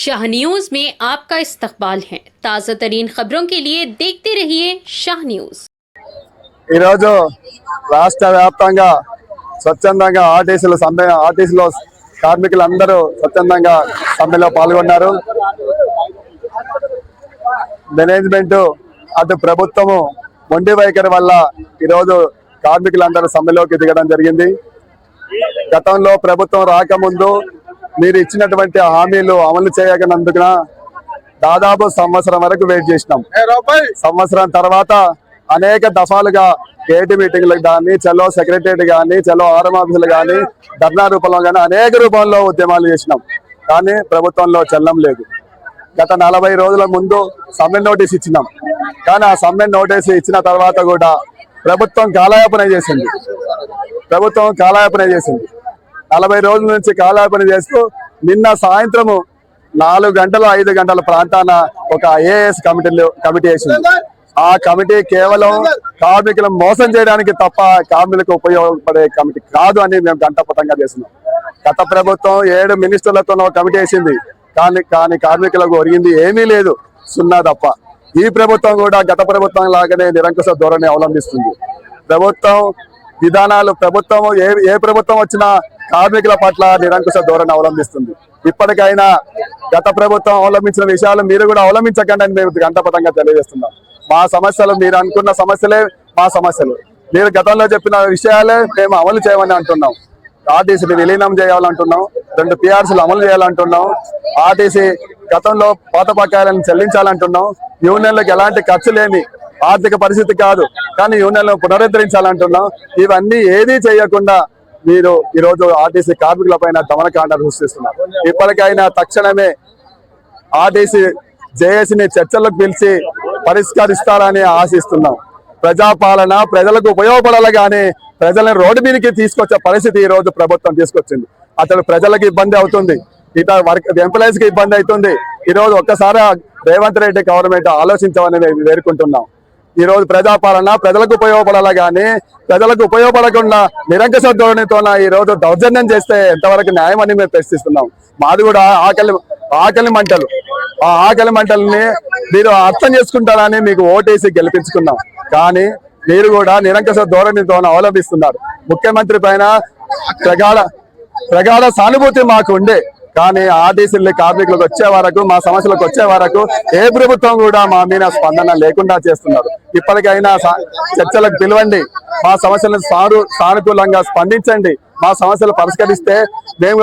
Shah news में आपका इस्तकबाल है। ताज़ा तरीन खबरों के लिए देखते रहिए शाह न्यूज। राष्ट्र व्याप्తంగా స్వచ్ఛందంగా ఆర్టీసీలో కార్మికులందరూ స్వచ్ఛందంగా సమ్మెలో పాల్గొన్నారు. మేనేజ్మెంట్ అటు ప్రభుత్వము మొండి వైఖరి వల్ల ఈరోజు కార్మికులందరూ సమ్మెలోకి దిగడం జరిగింది. గతంలో ప్రభుత్వం రాకముందు మీరు ఇచ్చినటువంటి హామీలు అమలు చేయకనందున దాదాపు సంవత్సరం వరకు వెయిట్ చేసినాం. సంవత్సరం తర్వాత అనేక దఫాలుగా గేట్ మీటింగ్లకు కానీ, చలో సెక్రటరియట్ కానీ, చలో ఆర్ఎం ఆఫీసులు కానీ, ధర్నా రూపంలో కానీ అనేక రూపంలో ఉద్యమాలు చేసినాం. కానీ ప్రభుత్వంలో చలనం లేదు. గత 40 రోజుల ముందు సమ్మె నోటీస్ ఇచ్చినాం. కానీ ఆ సమ్మె నోటీస్ ఇచ్చిన తర్వాత కూడా ప్రభుత్వం కాలయాపన చేసింది. 40 రోజుల నుంచి కాలయాపన చేస్తూ నిన్న సాయంత్రము 4 గంటలు 5 గంటల ప్రాంతాన ఒక ఐఏఎస్ కమిటీ వేసింది. ఆ కమిటీ కేవలం కార్మికులను మోసం చేయడానికి తప్ప కార్మికులకు ఉపయోగపడే కమిటీ కాదు అని మేము గంటపటంగా చేస్తున్నాం. గత ప్రభుత్వం 7 మినిస్టర్లతో కమిటీ వేసింది. కానీ కార్మికులకు ఒరిగింది ఏమీ లేదు, సున్నా తప్ప. ఈ ప్రభుత్వం కూడా గత ప్రభుత్వం లాగానే నిరంకుశ ధోరణి అవలంబిస్తుంది. ప్రభుత్వం విధానాలు ఏ ప్రభుత్వం వచ్చినా కార్మికుల పట్ల నిరంకుశ ధోరణి అవలంబిస్తుంది. ఇప్పటికైనా గత ప్రభుత్వం అవలంబించిన విషయాలు మీరు కూడా అవలంబించకండి అని మేము గంటపటంగా తెలియజేస్తున్నాం. మా సమస్యలు మీరు అనుకున్న సమస్యలే మా సమస్యలు. మీరు గతంలో చెప్పిన విషయాలే మేము అమలు చేయమని అంటున్నాం. ఆర్టీసీని విలీనం చేయాలంటున్నాం, 2 PRCలు అమలు చేయాలంటున్నాం, ఆర్టీసీ గతంలో పాత బకాయిలను చెల్లించాలంటున్నాం, యూనియన్లకు ఎలాంటి ఖర్చు లేని ఆర్థిక పరిస్థితి కాదు కానీ యూనియన్లను పునరుద్ధరించాలంటున్నాం. ఇవన్నీ ఏదీ చేయకుండా మీరు ఈరోజు ఆర్టీసీ కార్మికుల పైన దమనకాండ సృష్టిస్తున్నారు. ఇప్పటికైనా తక్షణమే ఆర్టీసీ జేఏసీని చర్చలకు పిలిచి పరిష్కరిస్తారని ఆశిస్తున్నాం. ప్రజాపాలన ప్రజలకు ఉపయోగపడాలి కానీ ప్రజలను రోడ్డు మీదకి తీసుకొచ్చే పరిస్థితి ఈ రోజు ప్రభుత్వం తీసుకొచ్చింది. అసలు ప్రజలకు ఇబ్బంది అవుతుంది, ఇతర ఎంప్లాయీస్ కి ఇబ్బంది అవుతుంది. ఈ రోజు ఒక్కసారి రేవంత్ రెడ్డి గవర్నమెంట్ ఆలోచించమని మేము వేడుకుంటున్నాం. ఈ రోజు ప్రజాపాలన ప్రజలకు ఉపయోగపడాలి కానీ ప్రజలకు ఉపయోగపడకుండా నిరంకుశ ధోరణితో ఈ రోజు దౌర్జన్యం చేస్తే ఎంతవరకు న్యాయం అని మేము ప్రశ్నిస్తున్నాం. మాది కూడా ఆకలి మంటలు. ఆ ఆకలి మంటల్ని మీరు అర్థం చేసుకుంటారని మీకు ఓటేసి గెలిపించుకున్నాం. కానీ మీరు కూడా నిరంకుశ ధోరణితో అవలంబిస్తున్నారు. ముఖ్యమంత్రి పైన ప్రగాఢ సానుభూతి మాకు ఉండే, కానీ ఆర్టీసీ కార్మికులకు వచ్చే వరకు, మా సమస్యలకు వచ్చే వరకు ఏ ప్రభుత్వం కూడా మా మీద స్పందన లేకుండా చేస్తున్నారు. ఇప్పటికైనా చర్చలకు పిలవండి, మా సమస్యలను సానుకూలంగా స్పందించండి. మా సమస్యలు పరిష్కరిస్తే మేము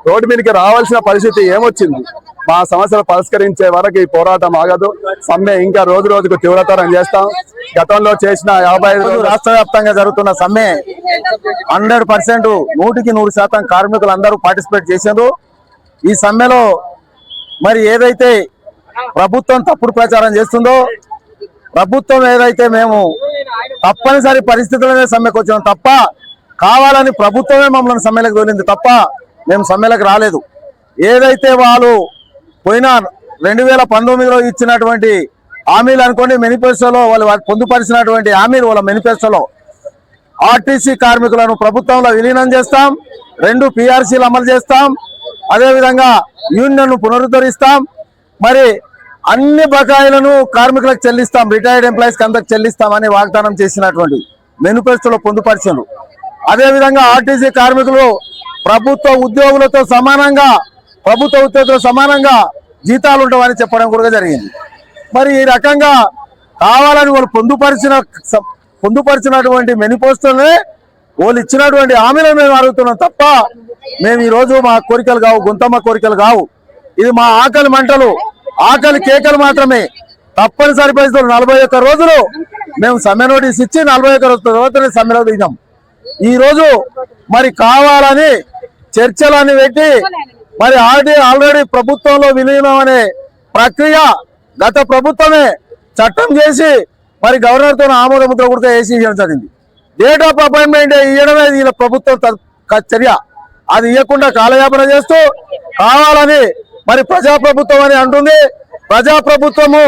రోడ్డు మీదకి రావాల్సిన పరిస్థితి ఏమొచ్చింది? మా సమస్యలు పరిష్కరించే వరకు ఈ పోరాటం ఆగదు. సమ్మె ఇంకా రోజు రోజుకు తీవ్రతరం చేస్తాం. గతంలో చేసిన 55 రాష్ట్ర వ్యాప్తంగా జరుగుతున్న సమ్మె 100% 100% కార్మికులందరూ పార్టిసిపేట్ చేశారు. ఈ సమ్మెలో మరి ఏదైతే ప్రభుత్వం తప్పుడు ప్రచారం చేస్తుందో, ప్రభుత్వం ఏదైతే మేము తప్పనిసరి పరిస్థితులనే సమ్మెకు వచ్చాం తప్ప కావాలని ప్రభుత్వమే మమ్మల్ని సమ్మెలకు తోలింది తప్ప మేము సమ్మెలకు రాలేదు. ఏదైతే వాళ్ళు పోయిన 2019లో ఇచ్చినటువంటి హామీలు అనుకోండి, మేనిఫెస్టోలో వాళ్ళు పొందుపరిచినటువంటి హామీలు, వాళ్ళ మేనిఫెస్టోలో ఆర్టీసీ కార్మికులను ప్రభుత్వంలో విలీనం చేస్తాం, 2 PRCలు అమలు చేస్తాం, అదేవిధంగా యూనియన్ను పునరుద్ధరిస్తాం, మరి అన్ని బకాయిలను కార్మికులకు చెల్లిస్తాం, రిటైర్డ్ ఎంప్లాయీస్కి అందరికి చెల్లిస్తామని వాగ్దానం చేసినటువంటి మేనిఫెస్టోలో పొందుపరిచారు. అదేవిధంగా ఆర్టీసీ కార్మికులు ప్రభుత్వ ఉద్యోగులతో సమానంగా జీతాలు ఉంటామని చెప్పడం కూడా జరిగింది. మరి ఈ రకంగా కావాలని వాళ్ళు పొందుపరిచినటువంటి మేనిఫెస్టోనే వాళ్ళు ఇచ్చినటువంటి హామీలను మేము అడుగుతున్నాం తప్ప మేము ఈరోజు మా కోరికలు కావు, గుంతమ్మ కోరికలు కావు. ఇది మా ఆకలి మంటలు, ఆకలి కేకలు మాత్రమే. తప్పనిసరి పరిస్థితులు 41 రోజులు మేము సమ్మె నోటీస్ ఇచ్చి 41 రోజుల తర్వాత సమ్మెలో దిగాం. ఈరోజు మరి కావాలని చర్చలని పెట్టి మరి ఆల్రెడీ ప్రభుత్వంలో విలీనం అనే ప్రక్రియ గత ప్రభుత్వమే చట్టం చేసి మరి గవర్నర్తో ఆమోద ముద్ర కూడా వేసి జరిగింది. డేట్ ఆఫ్ అపాయింట్మెంట్ ఇవ్వడమే వీళ్ళ ప్రభుత్వం చర్య. అది ఇవ్వకుండా కాలయాపన చేస్తూ కావాలని మరి ప్రజాప్రభుత్వం అని అంటుంది. ప్రజాప్రభుత్వము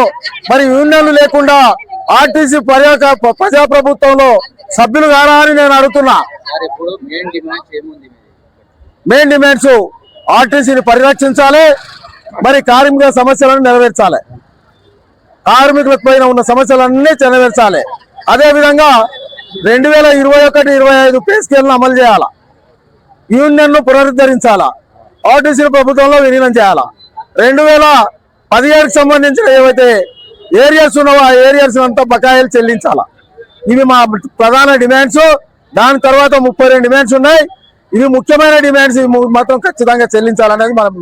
మరి యూనియన్లు లేకుండా ఆర్టీసీ ప్రజాప్రభుత్వంలో సభ్యులు కారా అని నేను అడుగుతున్నా. మెయిన్ డిమాండ్స్ ఆర్టీసీని పరిరక్షించాలి, మరి కార్మిక సమస్యలను నెరవేర్చాలి, కార్మికులకు పైన ఉన్న సమస్యలన్నీ నెరవేర్చాలి. అదేవిధంగా 2021-25 పే స్కేల్ను అమలు చేయాలా, యూనియన్ను పునరుద్ధరించాలా, ఆర్టీసీ ప్రభుత్వంలో విలీనం చేయాలా, 2017కి సంబంధించిన ఏవైతే ఏరియర్స్ ఉన్నావో ఆ ఏరియర్స్ అంతా బకాయిలు చెల్లించాలా. ఇవి మా ప్రధాన డిమాండ్స్. దాని తర్వాత 32 డిమాండ్స్ ఉన్నాయి. ఇవి ముఖ్యమైన డిమాండ్స్. ఇవి మాత్రం ఖచ్చితంగా చెల్లించాలనేది మనం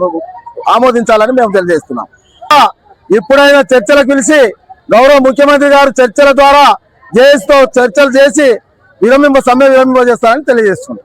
ఆమోదించాలని మేము తెలియజేస్తున్నాం. ఇప్పుడైనా చర్చలకు పిలిచి గౌరవ ముఖ్యమంత్రి గారు చర్చల ద్వారా జేఏసీతో చర్చలు చేసి సమ్మె విరమింపజేస్తారని తెలియజేస్తున్నాం.